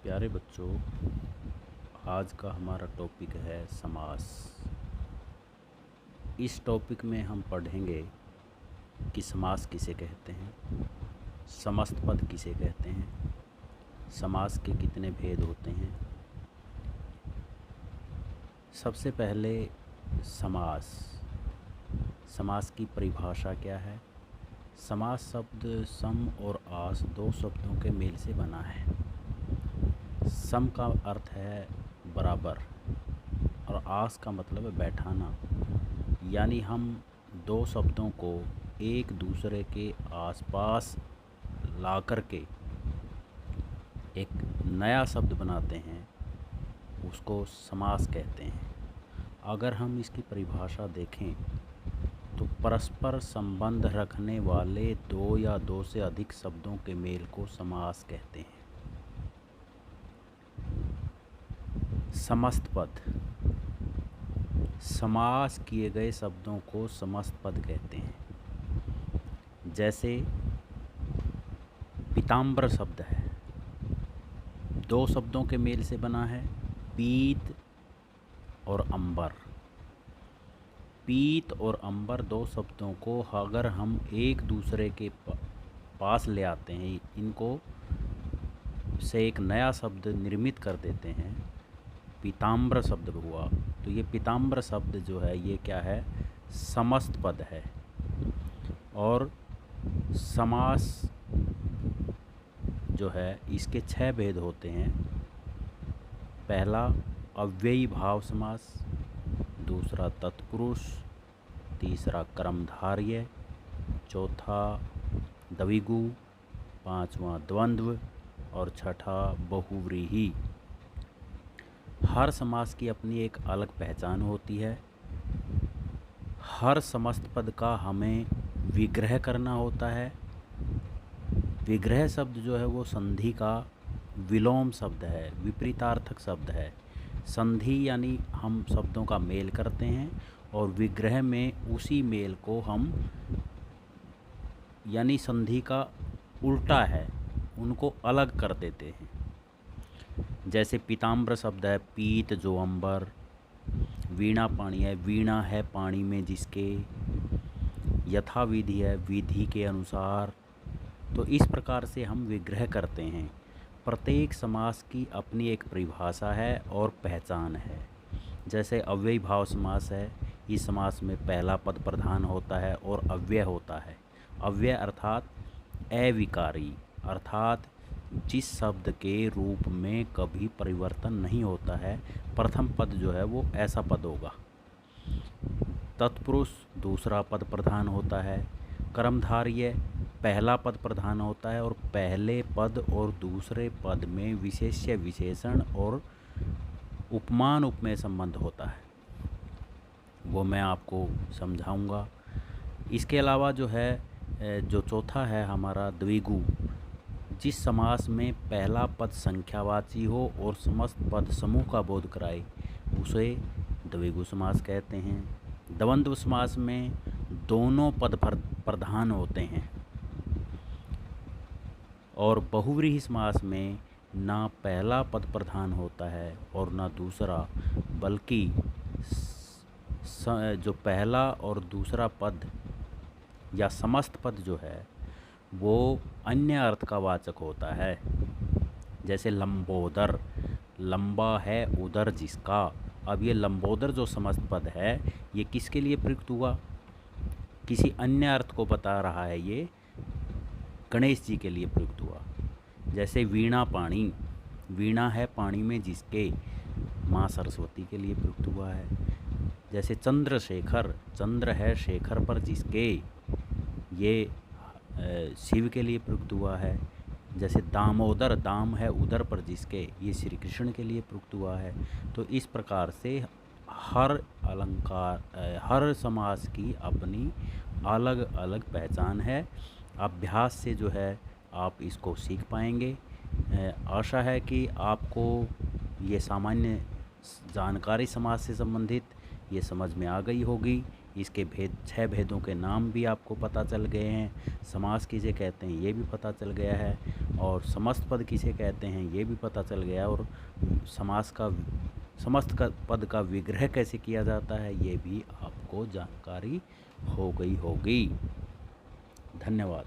प्यारे बच्चों, आज का हमारा टॉपिक है समास। इस टॉपिक में हम पढ़ेंगे कि समास किसे कहते हैं, समस्त पद किसे कहते हैं, समास के कितने भेद होते हैं। सबसे पहले समास। समास की परिभाषा क्या है। समास शब्द सम और आस दो शब्दों के मेल से बना है। सम का अर्थ है बराबर और आस का मतलब है बैठाना, यानी हम दो शब्दों को एक दूसरे के आसपास ला कर के एक नया शब्द बनाते हैं, उसको समास कहते हैं। अगर हम इसकी परिभाषा देखें तो परस्पर संबंध रखने वाले दो या दो से अधिक शब्दों के मेल को समास कहते हैं। समस्त पद। समास किए गए शब्दों को समस्त पद कहते हैं। जैसे पीताम्बर शब्द है, दो शब्दों के मेल से बना है, पीत और अंबर। पीत और अंबर दो शब्दों को अगर हम एक दूसरे के पास ले आते हैं, इनको से एक नया शब्द निर्मित कर देते हैं, पीताम्बर शब्द हुआ। तो ये पीताम्बर शब्द जो है ये क्या है, समस्त पद है। और समास जो है इसके 6 भेद होते हैं। पहला अव्ययी भाव समास, दूसरा तत्पुरुष, तीसरा कर्मधारय, चौथा द्विगु, पांचवा द्वंद्व और छठा बहुव्रीहि। हर समास की अपनी एक अलग पहचान होती है। हर समस्त पद का हमें विग्रह करना होता है। विग्रह शब्द जो है वो संधि का विलोम शब्द है, विपरीतार्थक शब्द है। संधि यानी हम शब्दों का मेल करते हैं और विग्रह में उसी मेल को हम, यानी संधि का उल्टा है, उनको अलग कर देते हैं। जैसे पीताम्बर शब्द है, पीत जो अंबर। वीणा पाणी है, वीणा है पानी में जिसके। यथा विधि है, विधि के अनुसार। तो इस प्रकार से हम विग्रह करते हैं। प्रत्येक समास की अपनी एक परिभाषा है और पहचान है। जैसे अव्ययी भाव समास है, इस समास में पहला पद प्रधान होता है और अव्यय होता है। अव्यय अर्थात अविकारी, अर्थात जिस शब्द के रूप में कभी परिवर्तन नहीं होता है। प्रथम पद जो है वो ऐसा पद होगा। तत्पुरुष दूसरा पद प्रधान होता है। कर्मधारय पहला पद प्रधान होता है और पहले पद और दूसरे पद में विशेष्य विशेषण और उपमान उपमेय संबंध होता है, वो मैं आपको समझाऊंगा। इसके अलावा जो है जो चौथा है हमारा द्विगु, जिस समास में पहला पद संख्यावाची हो और समस्त पद समूह का बोध कराए, उसे द्विगु समास कहते हैं। द्वंद्व समास में दोनों पद प्रधान होते हैं। और बहुव्रीहि समास में ना पहला पद प्रधान होता है और ना दूसरा, बल्कि जो पहला और दूसरा पद या समस्त पद जो है वो अन्य अर्थ का वाचक होता है। जैसे लंबोदर, लंबा है उदर जिसका। अब ये लंबोदर जो समस्त पद है ये किसके लिए प्रयुक्त हुआ, किसी अन्य अर्थ को बता रहा है, ये गणेश जी के लिए प्रयुक्त हुआ। जैसे वीणा पाणी, वीणा है पानी में जिसके, माँ सरस्वती के लिए प्रयुक्त हुआ है। जैसे चंद्रशेखर, चंद्र है शेखर पर जिसके, ये शिव के लिए प्रयुक्त हुआ है। जैसे दामोदर, दाम है उदर पर जिसके, ये श्री कृष्ण के लिए प्रयुक्त हुआ है। तो इस प्रकार से हर अलंकार, हर समास की अपनी अलग अलग पहचान है। अभ्यास से जो है आप इसको सीख पाएंगे। आशा है कि आपको ये सामान्य जानकारी समाज से संबंधित ये समझ में आ गई होगी। इसके भेद 6 भेदों के नाम भी आपको पता चल गए हैं। समास किसे कहते हैं ये भी पता चल गया है, और समस्त पद किसे कहते हैं ये भी पता चल गया, और समास का समस्त का पद का विग्रह कैसे किया जाता है ये भी आपको जानकारी हो गई होगी। धन्यवाद।